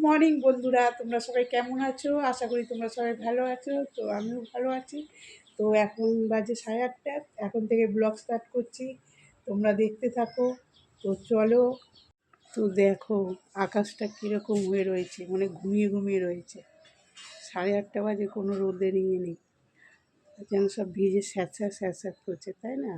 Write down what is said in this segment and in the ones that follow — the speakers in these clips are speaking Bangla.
মর্নিং বন্ধুরা, তোমরা সবাই কেমন আছো? আশা করি তোমরা সবাই ভালো আছো। তো আমিও ভালো আছি। তো এখন বাজে 8:30। এখন থেকে ব্লগ স্টার্ট করছি, তোমরা দেখতে থাকো। তো চলো। তো দেখো আকাশটা কীরকম হয়ে রয়েছে, মানে ঘুমিয়ে ঘুমিয়ে রয়েছে। 8:30 বাজে, কোনো রোদের ইয়ে নেই, যেন সব ভিজে স্যাঁতস্যাঁত স্যাঁতস্যাঁত করছে, তাই না?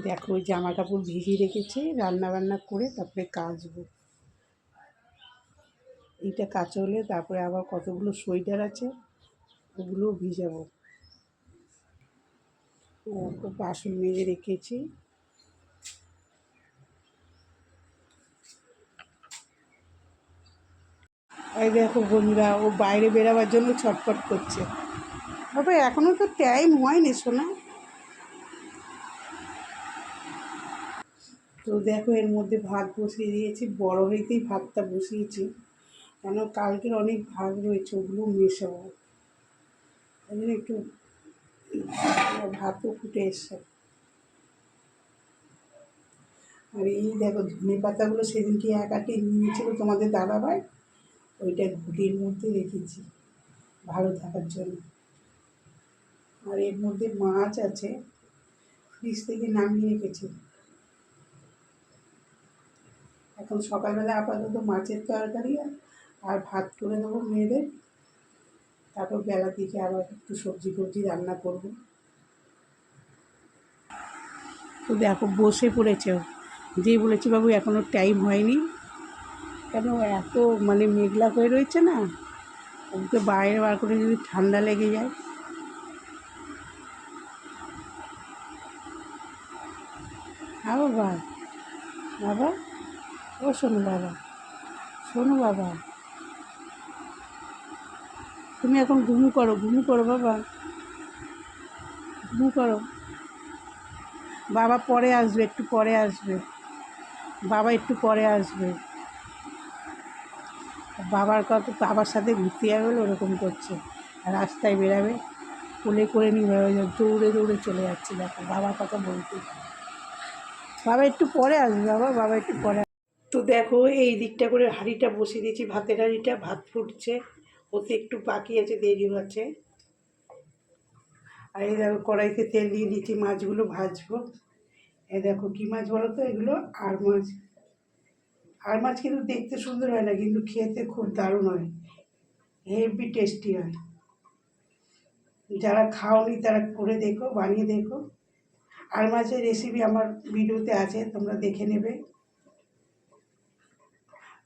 দেখো ওই জামা কাপড় ভিজিয়ে রেখেছে, রান্না বান্না করে তারপরে কাচবো। এইটা কাঁচা হলে তারপরে আবার কতগুলো সোয়েটার আছে, ওগুলোও ভিজাবো। বাসন মেজে রেখেছি। এই দেখো বন্ধুরা, ও বাইরে বেরাবার জন্য ছটফট করছে। বাবা এখনও তো টাইম হয়নি সোনা। তো দেখো এর মধ্যে ভাত বসিয়ে দিয়েছি, বড় হইতেই ভাতটা বসিয়েছি, কেন কালকের অনেক ভাত রয়েছে, ওগুলো মেশাবো। একটু ভাতও ফুটে এসছে। আর এই দেখো ধনে পাতাগুলো সেদিনকে এক আটে নিয়েছিল তোমাদের দাদাভাই, ওইটা ঘুটির মধ্যে রেখেছি ভালো থাকার জন্য। আর এর মধ্যে মাছ আছে, ফ্রিজ থেকে নামিয়ে রেখেছি। এখন সকালবেলা আপাতত মাছের তরকারি আর ভাত করে দেবো মেয়েদের, তারপর বেলার দিকে আবার একটু সবজি ফবজি রান্না করবো। তো দেখো বসে পড়েছে, যেই বলেছি বাবু এখনও টাইম হয়নি, কেন এত মানে মেঘলা হয়ে রয়েছে না, ওকে বাইরে বার করে যদি ঠান্ডা লেগে যায়। হ্যাঁ বাবা, বাবা ও শোনো বাবা, শোনো বাবা, তুমি এখন ঘুমু করো বাবা, ঘুমু করো। বাবা পরে আসবে, একটু পরে আসবে, বাবা একটু পরে আসবে। বাবার সাথে ঘুরতে যাবে বলে ওরকম করছে। রাস্তায় বেরাবে, কোলে করে নিয়ে দৌড়ে দৌড়ে চলে যাচ্ছে। দেখো বাবার কথা বলতে, বাবা একটু পরে আসবে, বাবা একটু পরে। তো দেখো এই দিকটা করে হাঁড়িটা বসিয়ে দিয়েছি, ভাতের হাঁড়িটা, ভাত ফুটছে, ওতে একটু বাকি আছে, দেরি আছে। আর এই দেখো কড়াইতে তেল দিয়ে দিচ্ছি, মাছগুলো ভাজবো। এই দেখো কী মাছ বলো তো, এগুলো আর মাছ। আর মাছ কিন্তু দেখতে সুন্দর হয় না, কিন্তু খেতে খুব দারুণ হয়, হেভি টেস্টি হয়। যারা খাওনি তারা করে দেখো, বানিয়ে দেখো। আর মাছের রেসিপি আমার ভিডিওতে আছে, তোমরা দেখে নেবে।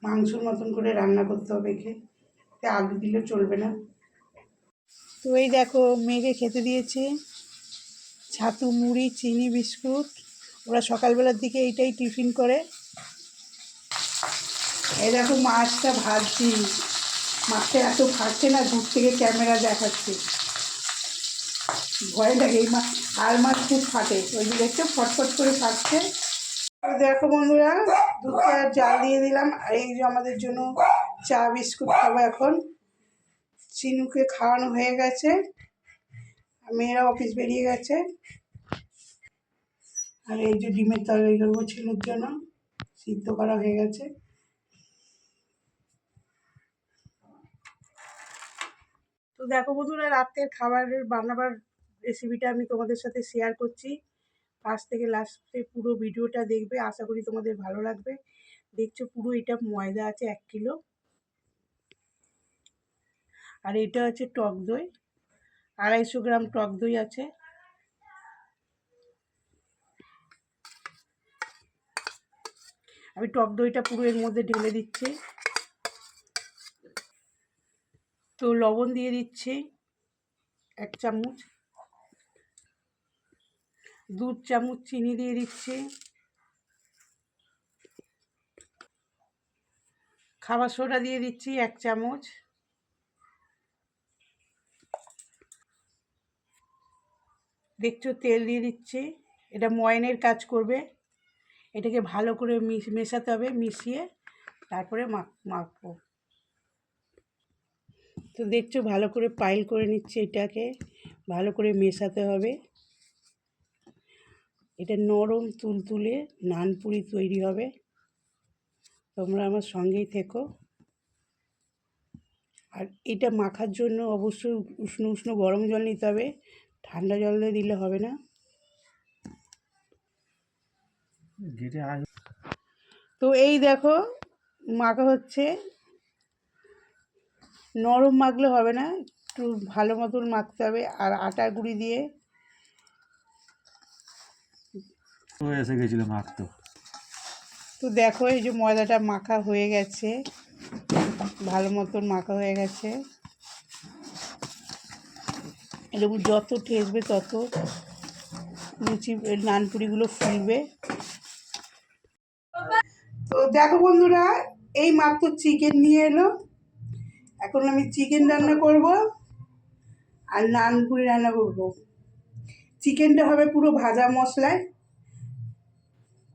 মাংসর মতন করে রান্না করতে হবে, খেয়ে আলু দিলেও চলবে না। তো এই দেখো মেয়েকে খেতে দিয়েছি ছাতু মুড়ি চিনি বিস্কুট, ওরা সকালবেলার দিকে এইটাই টিফিন করে। এই দেখো মাছটা ভাজছি, মাছটা এত ফাটছে না, দূর থেকে ক্যামেরা দেখাচ্ছে, ভয় লাগে। এই মাছ আর মাছ খুব ফাটে, ওই যে দেখছো ফটফট করে ফাটছে। দেখো বন্ধুরা, দুধটা জাল দিয়ে দিলাম, আর এই যে আমাদের জন্য চা বিস্কুট খাবো এখন। চিনুকে খাওয়ানো হয়ে গেছে, মেয়েরা অফিস বেরিয়ে গেছে। আর এই যে ডিমের তরকারি করবো ছেলের জন্য, সিদ্ধ করা হয়ে গেছে। তো দেখো বন্ধুরা, রাতের খাবারের বানাবার রেসিপিটা আমি তোমাদের সাথে শেয়ার করছি। ফার্স্ট থেকে লাস্টে পুরো ভিডিওটা দেখবে, আশা করি তোমাদের ভালো লাগবে। দেখছো পুরো এটা ময়দা আছে 1 কিলো, আর এটা হচ্ছে টক দই, 250 গ্রাম টক দই আছে। আমি টক দইটা পুরো এর মধ্যে ঢেলে দিচ্ছি। তো লবণ দিয়ে দিচ্ছি 1 চামচ, 2 চামচ চিনি দিয়ে দিচ্ছি, খাবার সোডা দিয়ে দিচ্ছি 1 চামচ, দেখছো তেল দিয়ে দিচ্ছি। এটা ময়ানের কাজ করবে, এটাকে ভালো করে মেশাতে হবে, মিশিয়ে তারপরে মাখবো। তো দেখছো ভালো করে পাইল করে নিচ্ছে এটাকে, ভালো করে মেশাতে হবে। এটা নরম তুলতুলে নানপুরি তৈরি হবে। তোমরা আমার সঙ্গেই থেকো। আর এটা মাখার জন্য অবশ্যই উষ্ণ উষ্ণ গরম জল নিতে হবে, ঠান্ডা জল দিলে হবে না। তো এই দেখো মাখা হচ্ছে, নরম মাখলে হবে না, একটু ভালো মতন মাখতে হবে। আর আটার গুঁড়ি দিয়ে এসে গেছিলো মাখতো। তো দেখো এই যে ময়দাটা মাখা হয়ে গেছে, ভালো মতন মাখা হয়ে গেছে। এরকম যত ঠেসবে তত লুচি নানপুরিগুলো ফুলবে। তো দেখো বন্ধুরা, এই মাত্র চিকেন নিয়ে এলো। এখন আমি চিকেন রান্না করব আর নানপুরি রান্না করব। চিকেনটা হবে পুরো ভাজা মশলায়।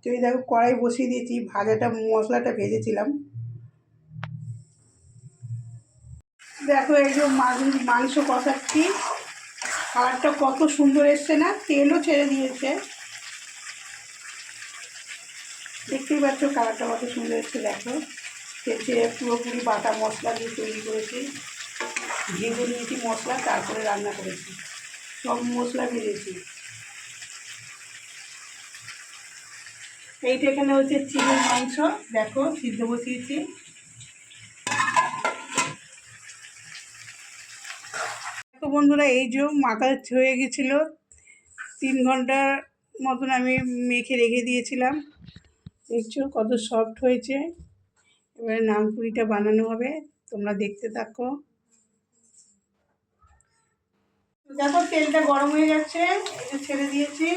তো এই দেখো কড়াই বসিয়ে দিয়েছি, ভাজাটা মশলাটা ভেজেছিলাম। দেখো এই যে মাংস কষাচ্ছি, কালারটা কত সুন্দর এসছে না, তেলও ছেড়ে দিয়েছে। দেখতেই পাচ্ছ কালারটা কত সুন্দর এসছে। দেখো তেল ছেড়ে পুরোপুরি বাটা মশলা দিয়ে তৈরি করেছি, ভেজে নিয়েছি মশলা, তারপরে রান্না করেছি, সব মশলা ভেজেছি। এইটা এখানে হচ্ছে চিকেন মাংস, দেখো সিদ্ধ বসিয়েছি। তো বন্ধুরা এই যে মাখা হয়ে গেছিলো, 3 ঘন্টার মতন আমি মেখে রেখে দিয়েছিলাম। দেখছো কত সফট হয়েছে। এবারে নানপুরিটা বানানো হবে, তোমরা দেখতে থাকো। দেখো তেলটা গরম হয়ে যাচ্ছে, এটা ছেড়ে দিয়েছি।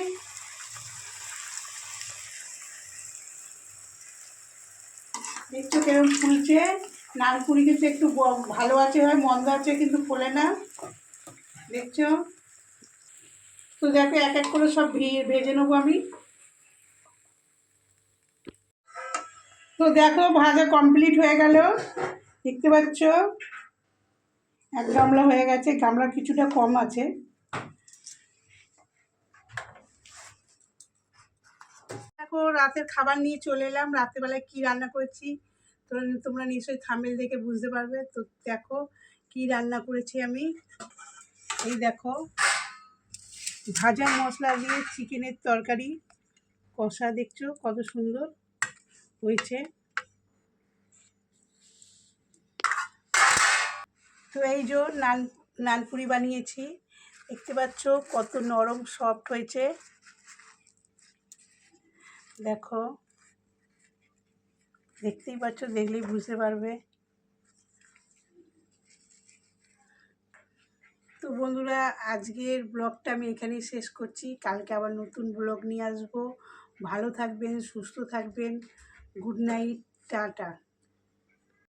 দেখছো কেরম ফুলছে। নানপুরি কিন্তু একটু ভালো আছে হয়, মন্দ আছে কিন্তু ফোলে না, দেখছো। তো দেখো এক এক করে সব ভেজে নেবো আমি। তো দেখো ভাজা কমপ্লিট হয়ে গেল, দেখতে পাচ্ছ এক গামলা হয়ে গেছে, গামলা কিছুটা কম আছে। দেখো রাতের খাবার নিয়ে চলে এলাম। রাতেরবেলায় কি রান্না করেছি তো তোমরা নিশ্চয়ই থাম্বনেল দেখে বুঝতে পারবে। তো দেখো কি রান্না করেছি আমি। এই দেখো ভাজা মশলা দিয়ে চিকেনের তরকারি কষা, দেখছো কত সুন্দর হয়েছে। তো এই যে নানপুরি বানিয়েছি, দেখতে পাচ্ছ কত নরম সফট হয়েছে। দেখো দেখতেই পাচ্ছ, দেখলেই বুঝতে পারবে। তো বন্ধুরা আজকের ব্লগটা আমি এখানেই শেষ করছি। কালকে আবার নতুন ব্লগ নিয়ে আসবো। ভালো থাকবেন, সুস্থ থাকবেন। Good night, tata.